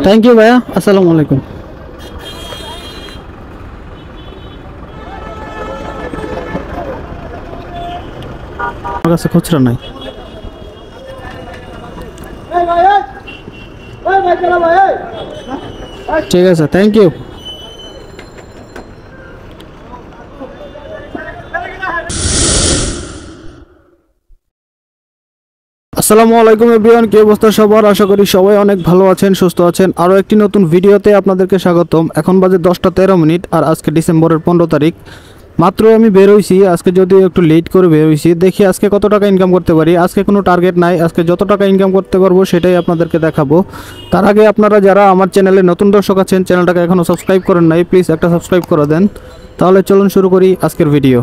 Thank you ভাইয়া, আসসালামু আলাইকুম। আমার কাছে খুচরা নাই। ঠিক আছে, থ্যাংক ইউ। আসসালামু আলাইকুম এভরিওয়ান, কি অবস্থা সবার? আশা করি সবাই অনেক ভালো আছেন, সুস্থ আছেন। আরও একটি নতুন ভিডিওতে আপনাদেরকে স্বাগতম। এখন বাজে 10:13 আর আজকে ডিসেম্বরের 15 তারিখ। মাত্র আমি বের হইছি, আজকে যদিও একটু লেট করে বের হইছি। দেখি আজকে কত টাকা ইনকাম করতে পারি। আজকে কোনো টার্গেট নাই, আজকে যত টাকা ইনকাম করতে পারবো সেটাই আপনাদেরকে দেখাবো। তার আগে আপনারা যারা আমার চ্যানেলে নতুন দর্শক আছেন, চ্যানেলটাকে এখনও সাবস্ক্রাইব করেন নাই, প্লিজ একটা সাবস্ক্রাইব করে দেন। তাহলে চলুন শুরু করি আজকের ভিডিও।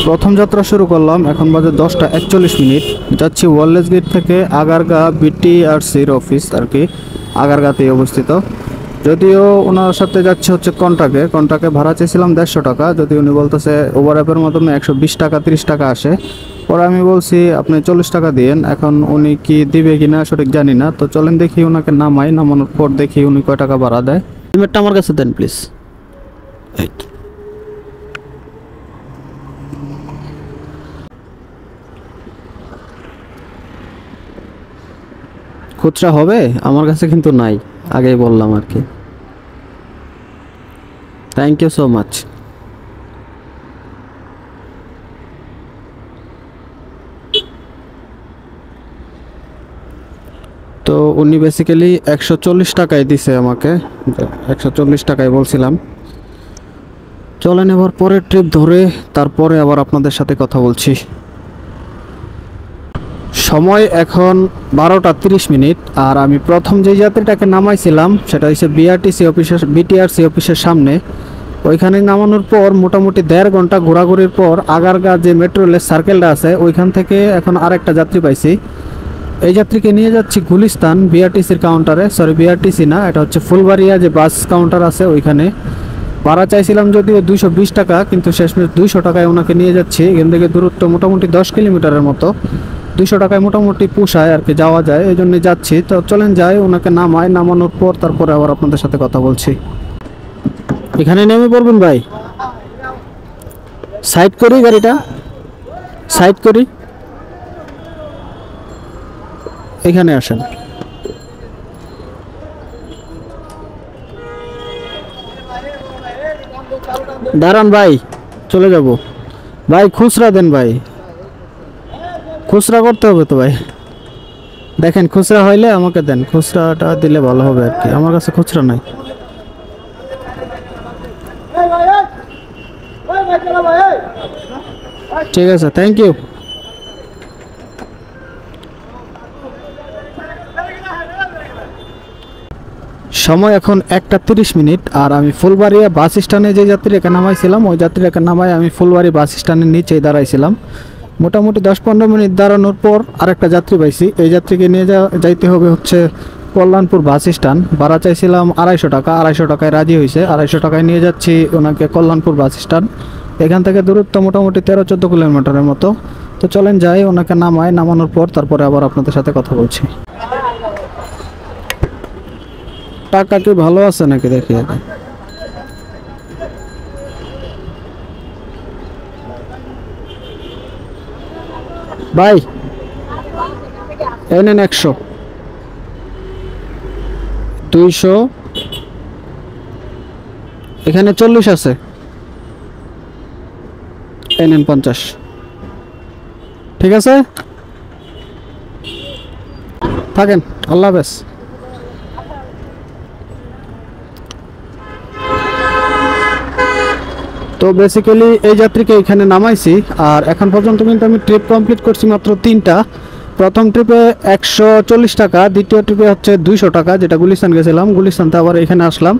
প্রথম যাত্রা শুরু করলাম, এখন বাজে 10:41। যাচ্ছি ওয়ারলেস গেট থেকে আগারগা বিটিআরসির অফিস, আর কি আগারগাতেই অবস্থিত। যদিও ওনার সাথে যাচ্ছে হচ্ছে কন্ট্রাক্টে ভাড়া চেয়েছিলাম 150 টাকা, যদি উনি বলতেছে ওভার অ্যাপের মাধ্যমে 120 টাকা 30 টাকা আসে। পরে আমি বলছি আপনি 40 টাকা দিয়েন। এখন উনি কি দিবে কিনা সঠিক জানি না, তো চলেন দেখি ওনাকে নামাই। নামানোর পর দেখি উনি কয় টাকা ভাড়া দেয়। হেলমেটটা আমার কাছে দেন প্লিজ। খুচরা হবে আমার কাছে কিন্তু নাই, আগেই বললাম আর কি। Thank you so much. তো উনি বেসিক্যালি 140 টাকায় দিছে আমাকে, 140 টাকায় বলছিলাম। চলেন এবার পরের ট্রিপ ধরে তারপরে আবার আপনাদের সাথে কথা বলছি। সময় এখন 12:30 আর আমি প্রথম যে যাত্রীটাকে নামাইছিলাম সেটা হচ্ছে বিটিআরসি অফিসের সামনে। ওইখানে নামানোর পর মোটামুটি 1.5 ঘন্টা ঘোরাঘুরির পর আগারগা যে মেট্রো রেলের সার্কেলটা আছে ওইখান থেকে এখন আরেকটা যাত্রী পাইছি। এই যাত্রীকে নিয়ে যাচ্ছি গুলিস্তান বিআরটিসির কাউন্টারে। সরি, বিআরটিসি না, এটা হচ্ছে ফুলবাড়িয়া যে বাস কাউন্টার আছে ওইখানে। ভাড়া চাইছিলাম যদিও 220 টাকা, কিন্তু শেষমেশ 200 টাকায় ওনাকে নিয়ে যাচ্ছি। এখান থেকে দূরত্ব মোটামুটি 10 কিলোমিটারের মতো। 200 টাকায় মোটামুটি পোষায় আর কি, যাওয়া যায়, এই জন্যই যাচ্ছি। তো চলেন যাই, ওনাকে নামাই। নামানোর পর তারপরে আবার আপনাদের সাথে কথা বলছি। এখানে নেমে পড়বেন ভাই, সাইড করি গাড়িটা, সাইড করি, এখানে আসেন। দাঁড়ান ভাই, চলে যাব ভাই। খুচরা দেন ভাই, খুচরা করতে হবে তো ভাই। দেখেন খুচরা হইলে আমাকে দেন, খুচরাটা দিলে ভালো হবে আর কি। আমার কাছে খুচরা নাই। ঠিক আছে, থ্যাংক ইউ। সময় এখন 1:30 আর আমি ফুলবাড়িয়া বাস স্ট্যান্ডে যে যাত্রীকে নামাইছিলাম ওই যাত্রীকে নামাই আমি ফুলবাড়ি বাস স্ট্যান্ডের নিচেই দাঁড়াইছিলাম। মোটামুটি 10-15 মিনিট দাঁড়ানোর পর আরেকটা যাত্রী পাইছি। এই যাত্রীকে নিয়ে যাইতে হবে হচ্ছে কল্যাণপুর বাস স্ট্যান্ড। ভাড়া চাইছিলাম 250 টাকা, 250 টাকায় রাজি হয়েছে। 250 টাকায় নিয়ে যাচ্ছি ওনাকে কল্যাণপুর বাস স্ট্যান্ড। এখান থেকে দূরত্ব মোটামুটি 13-14 কিলোমিটারের মতো। তো চলেন যাই, ওনাকে নামাই। নামানোর পর তারপরে আবার আপনাদের সাথে কথা বলছি। টাকা কি ভালো আছে নাকি দেখি আগে। ভাই এনেন 100, 200, এখানে 40 আছে, এনেন 50। ঠিক আছে, থাকেন, আল্লাহ হাফেজ। তো বেসিক্যালি এই যাত্রীকে এখানে নামাইছি। আর এখন পর্যন্ত কিন্তু আমি ট্রিপ কমপ্লিট করছি মাত্র 3টা। প্রথম ট্রিপে 140 টাকা, দ্বিতীয় ট্রিপে হচ্ছে 200 টাকা, যেটা গুলিস্তান গেছিলাম। গুলিস্তান থেকে আবার এখানে আসলাম,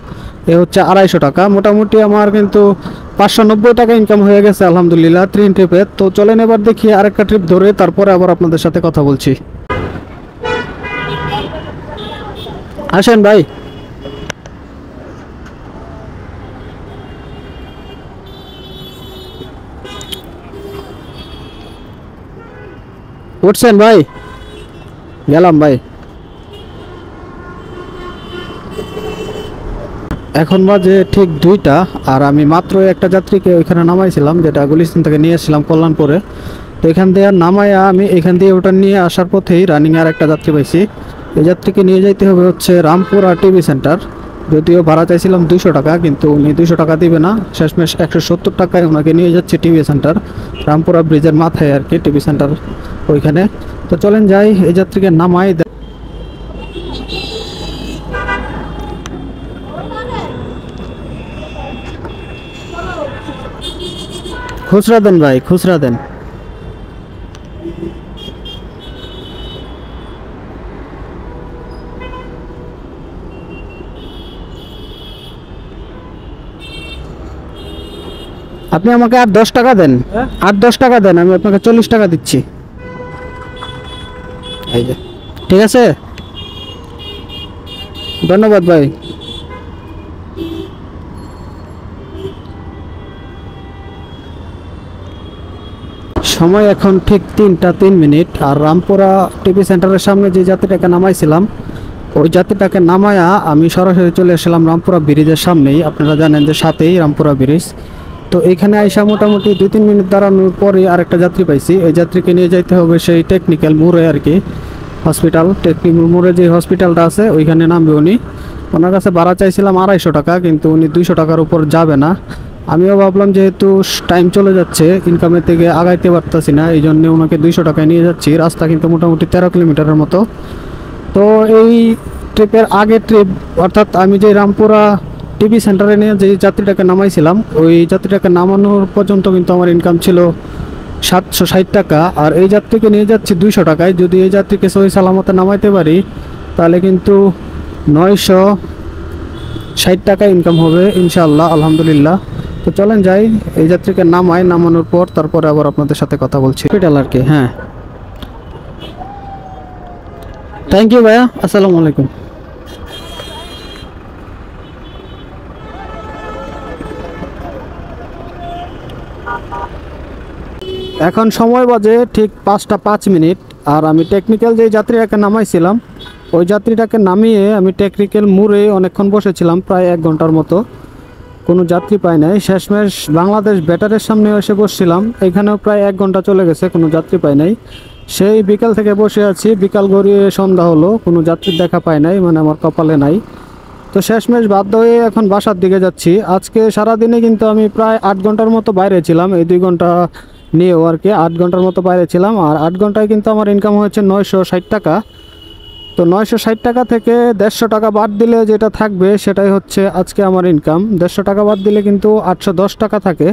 এ হচ্ছে 250 টাকা। মোটামুটি আমার কিন্তু 590 টাকা ইনকাম হয়ে গেছে আলহামদুলিল্লাহ 3 ট্রিপে। তো চলেন এবার দেখি আরেকটা ট্রিপ ধরে তারপরে আবার আপনাদের সাথে কথা বলছি। আসেন ভাই। উঠছেন ভাই? গেলাম ভাই। এখন বাজে ঠিক 2টা, আর আমি মাত্র একটা যাত্রীকে ওইখানে নামাইছিলাম, যেটা গুলিস্তান থেকে নিয়ে এসেছিলাম কল্যাণপুরে। তো এখান দিয়ে নামাইয়া আমি এখান দিয়ে ওটা নিয়ে আসার পথেই রানিং আর একটা যাত্রী পাইছি। এই যাত্রীকে নিয়ে যাইতে হবে হচ্ছে রামপুরা টিভি সেন্টার। যদিও ভাড়া চাইছিলাম 200 টাকা, কিন্তু উনি 200 টাকা দিবে না, শেষমেশ 170 টাকায় ওনাকে নিয়ে যাচ্ছে টিভি সেন্টার, রামপুরা ব্রিজের মাথায় আর কি টিভি সেন্টার ওইখানে। তো চলেন যাই, এই যাত্রীকে নামাই। খুচরা দেন ভাই, খুচরা দেন। আপনি আমাকে আর 10 টাকা দেন, আর 10 টাকা দেন, আমি আপনাকে 40 টাকা দিচ্ছি। এই যে, ঠিক আছে, ধন্যবাদ ভাই। সময় এখন ঠিক 3টা 3 মিনিট। আর রামপুরা টিভি সেন্টারের সামনে যে যাত্রীটাকে নামাইছিলাম, ওই যাত্রীটাকে নামায়া আমি সরাসরি চলে এসেছিলাম রামপুরা ব্রিজের সামনেই। আপনারা জানেন যে সাথেই রামপুরা ব্রিজ। তো এখানে আইসা মোটামুটি 2-3 মিনিট দাঁড়ানোর পরে আরেকটা যাত্রী পাইছি। এই যাত্রীকে নিয়ে যাইতে হবে সেই টেকনিক্যাল মোড়ে আর কি, হসপিটাল। টেকনিক্যাল মোড়ে যে হসপিটালটা আছে ওইখানে নামবে উনি। ওনার কাছে ভাড়া চাইছিলাম 250 টাকা, কিন্তু উনি 200 টাকার উপর যাবে না। আমিও ভাবলাম যেহেতু টাইম চলে যাচ্ছে, ইনকামের থেকে আগাইতে পারতেছি না, এই জন্য ওনাকে 200 টাকায় নিয়ে যাচ্ছি। রাস্তা কিন্তু মোটামুটি 13 কিলোমিটারের মতো। তো এই ট্রিপের আগের ট্রিপ, অর্থাৎ আমি যে রামপুরা টিভি সেন্টারে নিয়ে যে যাত্রীটাকে নামাইছিলাম, ওই যাত্রীটাকে নামানোর পর্যন্ত কিন্তু আমার ইনকাম ছিল 760 টাকা। আর এই যাত্রীকে নিয়ে যাচ্ছি 200 টাকায়। যদি এই যাত্রীকে সহি সালামতে নামাইতে পারি তাহলে কিন্তু 960 টাকা ইনকাম হবে ইনশাআল্লাহ, আলহামদুলিল্লাহ। তো চলেন যাই, এই যাত্রীকে নামাই, নামানোর পর তারপরে আবার আপনাদের সাথে কথা বলছি হসপিটাল আর কি। হ্যাঁ, থ্যাংক ইউ ভাইয়া, আসসালামু আলাইকুম। এখন সময় বাজে ঠিক 5টা 5 মিনিট। আর আমি টেকনিক্যাল যে যাত্রীটাকে নামাইছিলাম, ওই যাত্রীটাকে নামিয়ে আমি টেকনিক্যাল মোড়ে অনেকক্ষণ বসেছিলাম, প্রায় 1 ঘন্টার মতো। কোনো যাত্রী পাই নাই। শেষমেশ বাংলাদেশ ব্যাটারের সামনে এসে বসছিলাম, এখানেও প্রায় 1 ঘন্টা চলে গেছে, কোনো যাত্রী পাই নাই। সেই বিকাল থেকে বসে আছি, বিকাল গড়িয়ে সন্ধ্যা হলো, কোনো যাত্রীর দেখা পাই নাই, মানে আমার কপালে নাই। তো শেষমেশ বাধ্য হয়ে এখন বাসার দিকে যাচ্ছি। আজকে সারাদিনে কিন্তু আমি প্রায় 8 ঘন্টার মতো বাইরে ছিলাম, এই 2 ঘন্টা নিয়েও আর কি 8 ঘন্টার মতো বাইরে ছিলাম। আর 8 ঘন্টায় কিন্তু আমার ইনকাম হয়েছে 960 টাকা। তো 960 টাকা থেকে 150 টাকা বাদ দিলে যেটা থাকবে সেটাই হচ্ছে আজকে আমার ইনকাম। 150 টাকা বাদ দিলে কিন্তু 810 টাকা থাকে।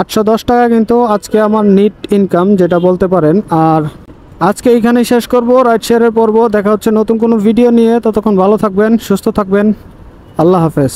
810 টাকা কিন্তু আজকে আমার নিট ইনকাম যেটা বলতে পারেন। আর আজকে এইখানেই শেষ করব রাইড শেয়ারের পর্ব। দেখা হচ্ছে নতুন কোনো ভিডিও নিয়ে। ততক্ষণ ভালো থাকবেন, সুস্থ থাকবেন, আল্লাহ হাফেজ।